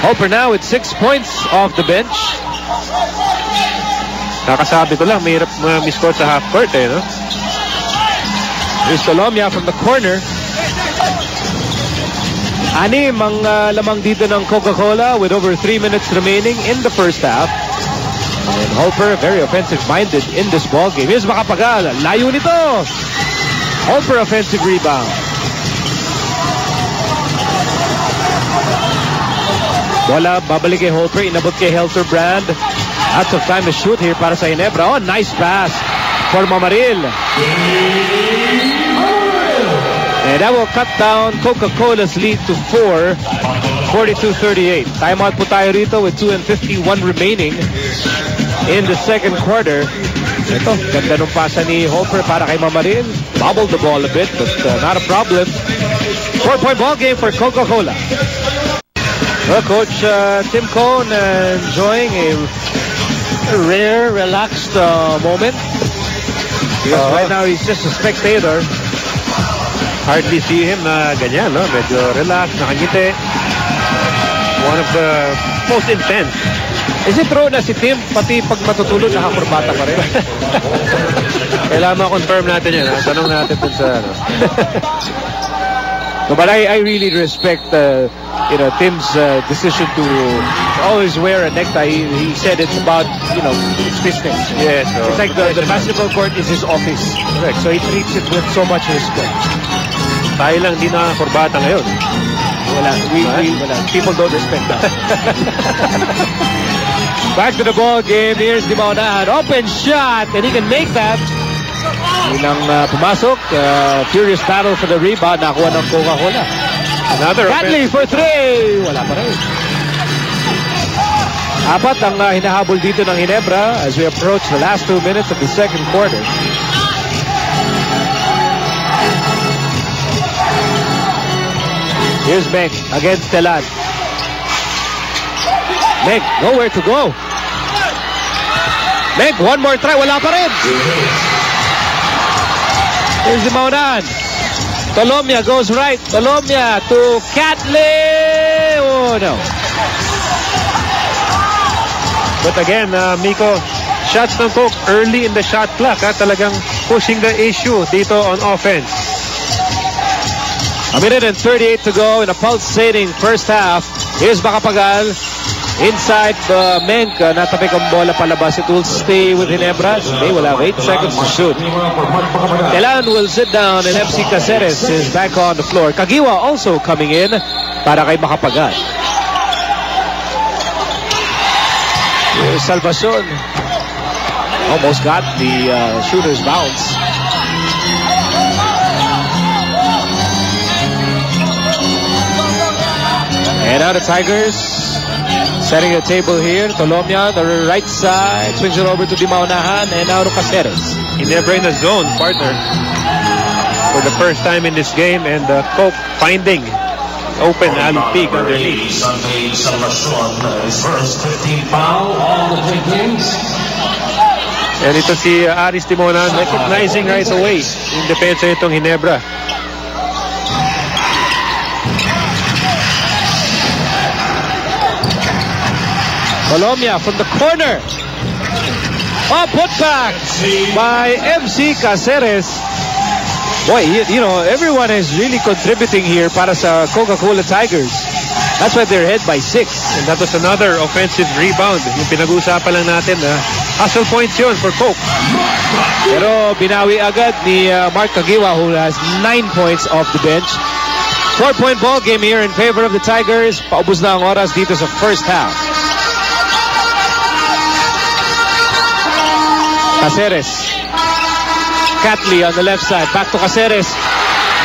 Holper now with 6 points off the bench. Nakasabi ko lang, mahirap miscourt sa half court no? Here's Tolomia from the corner. Anim ang lamang dito ng Coca-Cola with over 3 minutes remaining in the first half. And Holper very offensive-minded in this ball game. Here's Macapagal. Layo nito. Holper offensive rebound. Bola, babalik kay Holper. Inabot kay Helterbrand. Lots of time to shoot here para sa Ginebra. Oh, nice pass for Mamaril. And that will cut down Coca-Cola's lead to 4, 42-38. Timeout po tayo rito with 2:51 remaining in the second quarter. Ito, ganda nung pasa ni Holper para kay Mamaril. Bobbled the ball a bit, but not a problem. 4-point ball game for Coca-Cola. Well, Coach Tim Cohn enjoying a rare, relaxed moment. Because right now he's just a spectator. Hardly see him na ganyan, no? Medyo relaxed, nakangiti. One of the most intense. Is it true na si Tim, pati pag matutulog, nakakurbata pa rin? Kailangan ma-confirm natin yan. Tanong natin dun sa ano. No, but I really respect Tim's decision to always wear a necktie. He said it's about it's business. Yes, so it's like the basketball court is his office. Correct. So he treats it with so much respect. Tayo lang di na kurbata ngayon. Wala. People don't respect that. Back to the ball game. Here's Di Maonahan. Open shot, and he can make that. Ilang pumasok. Furious battle for the rebound. Nakuha ng Coca-Cola. Another Catley for 3. Wala pa rin. Apat ang hinahabol dito ng Ginebra as we approach the last 2 minutes of the second quarter. Here's Meg against Telan. Meg, nowhere to go. Meg, one more try. Wala pa rin. Here's the Maonahan. Tolomia goes right. Tolomia to Catley. Oh, no. But again, Miko, shots ng Coke early in the shot clock. Talagang pushing the issue dito on offense. A minute and 38 to go in a pulsating first half. Here's Macapagal. Inside the Menk. Natapik ang bola palabas. It will stay with Ginebra. They will have 8 seconds to shoot. Telan will sit down and FC Caceres is back on the floor. Kagiwa also coming in para kay Macapagal. Here's Salvacion. Almost got the shooter's bounce. And now the Tigers setting a table here. Tolomia, the right side, swings it over to Di Maonahan, and now to Caceres. Ginebra in a zone partner for the first time in this game, and Coke finding open Alupig underneath. First 15 foul on the Vikings. And ito si Aris Di Maonahan recognizing right away yung depensa itong Ginebra. Tolomia from the corner. Oh, put back by MC Caceres. Boy, everyone is really contributing here para sa Coca-Cola Tigers. That's why they're ahead by 6. And that was another offensive rebound. Yung pinag-uusapan lang natin, hustle points yun for Coke. Pero binawi agad ni Mark Kagiwa, who has 9 points off the bench. 4-point ball game here in favor of the Tigers. Paubos na ang oras dito sa first half. Caceres. Catley on the left side. Back to Caceres.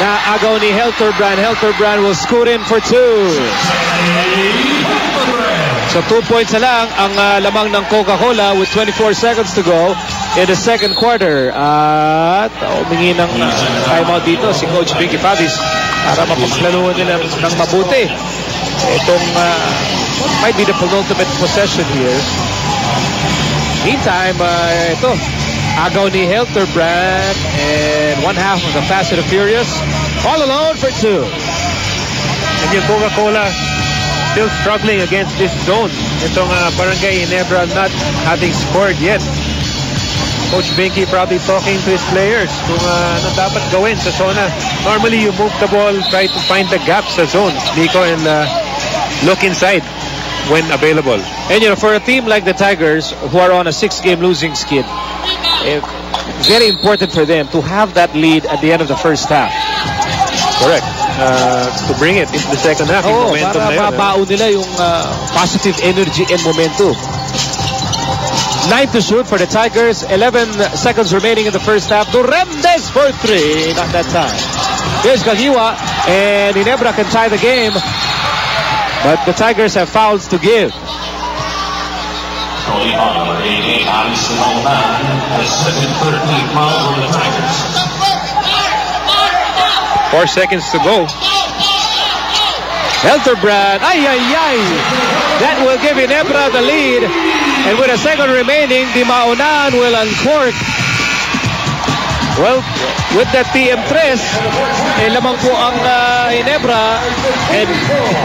Na agaw ni Helterbrand. Helterbrand will scoot in for 2. So 2 points na lang ang lamang ng Coca-Cola with 24 seconds to go in the second quarter. At humingi ng timeout dito si Coach Vicky Favis para mapaglaruan nila ng mabuti. Itong might be the penultimate possession here. Meantime, ito, agaw ni Helterbrand and one half of the Fast and the Furious all alone for 2. And yung Coca-Cola still struggling against this zone. Itong Barangay Ginebra not having scored yet. Coach Binky probably talking to his players kung ano dapat gawin sa zona. Normally, you move the ball, try to find the gaps sa zone, Nico, and look inside when available. And for a team like the Tigers, who are on a 6-game losing skid, it's very important for them to have that lead at the end of the first half. Correct. To bring it into the second half. Yung momentum para na yun, mabaon nila yung positive energy and momentum. 9 to shoot for the Tigers. 11 seconds remaining in the first half. Duremdes for 3. Not that time. Here's Kagiwa, and Ginebra can tie the game. But the Tigers have fouls to give. Cody Butler, 88, Alex Lalman, the second 13th foul for the Tigers. 4 seconds to go. Helterbrand, that will give Ginebra the lead. And with a second remaining, Di Maonan will uncork. Well, with that PM3, lamang po ang Ginebra. And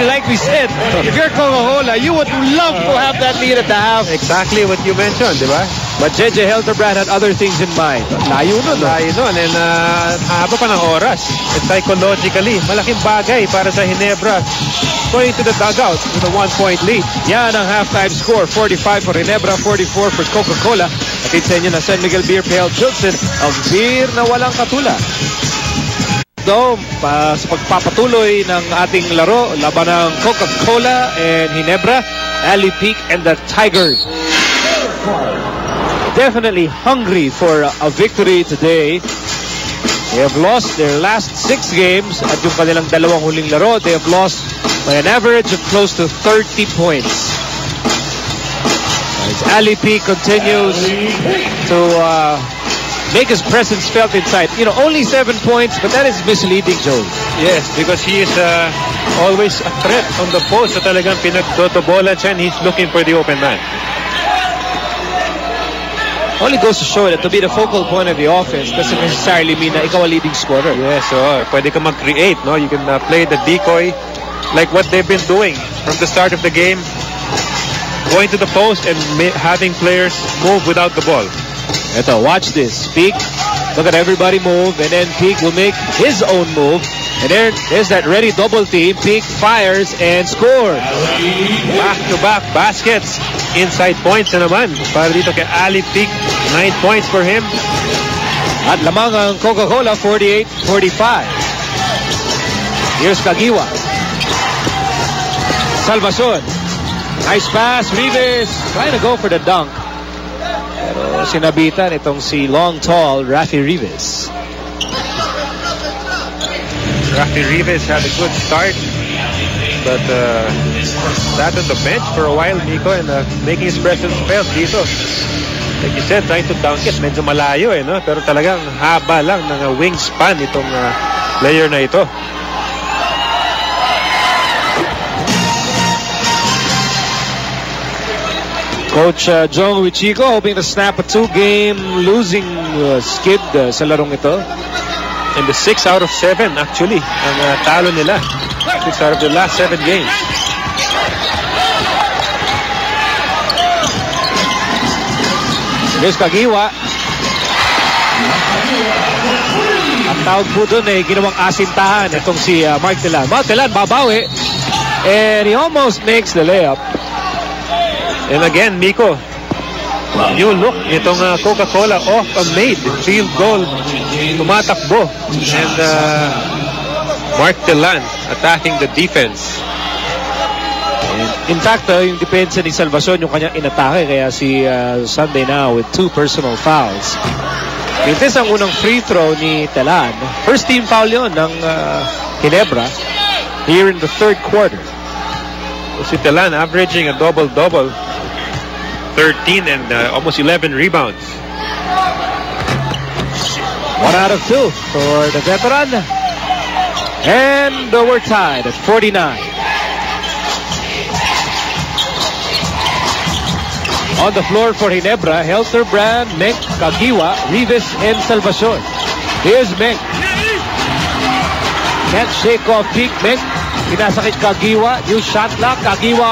like we said, if you're Coca-Cola, you would love to have that lead at the half. Exactly what you mentioned, di ba? But JJ Helterbrand had other things in mind. Layo nun. Layo nun. And haba pa ng oras. And psychologically, malaking bagay para sa Ginebra. Going to the dugout with a 1-point lead. Yan ang halftime score. 45 for Ginebra, 44 for Coca-Cola. Atid sa inyo na San Miguel Beer Pale Pilsen, ang beer na walang katula. Sa pagpapatuloy ng ating laro, laban ng Coca-Cola and Ginebra, Ali Peak and the Tigers. Definitely hungry for a victory today. They have lost their last 6 games at yung kanilang dalawang huling laro, they have lost by an average of close to 30 points. As Ali Peak continues to make his presence felt inside. Only 7 points, but that is misleading, Joe. Yes, because he is always a threat on the post. So talagang pinagdodobola siya and he's looking for the open man. Only goes to show that to be the focal point of the offense doesn't necessarily mean na ikaw ang leading scorer. Yes, so pwede ka mag-create, no? You can play the decoy like what they've been doing from the start of the game, going to the post and having players move without the ball. Ito, watch this. Peak, look at everybody move, and then Peak will make his own move. And there's that ready double team. Peak fires and scores. Back-to-back baskets. Inside points na naman. Para dito kay Ali Peak. 9 points for him. At lamang ang Coca-Cola, 48-45. Here's Kagiwa. Salvacion. Nice pass. Rivas trying to go for the dunk. Pero sinabitan itong si long tall Rafi Rivas. Rafi Rivas had a good start, but sat on the bench for a while, Nico, and making his presence felt dito. Like you said, trying to dunk it, medyo malayo no? Pero talagang haba lang ng wingspan itong player na ito. Coach Jong Wichico hoping to snap a 2-game losing skid sa larong ito. And the 6 out of 7 actually ang talo nila. 6 out of the last 7 games. Here's Kagiwa. Ang tawag po doon ginawang asintahan itong si Mark Telan. Mark Telan babawi. And he almost makes the layup. And again, Miko, new look itong Coca-Cola off a made field goal. Tumatakbo. And Mark Telan attacking the defense. In fact, yung depensa ni Salvacion yung kanyang inatake, kaya si Sunday now with 2 personal fouls. Ito ang unang free throw ni Telan. First team foul yun ng Ginebra here in the 3rd quarter. So si Telan averaging a double-double. 13 and almost 11 rebounds. 1 out of 2 for the veteran. And we're tied at 49. On the floor for Ginebra, Helterbrand, Menk, Kagiwa, Rivas, and Salvacion. Here's Menk. Can't shake off Peak. Menk Pinasakit Kagiwa. New shot clock. Kagiwa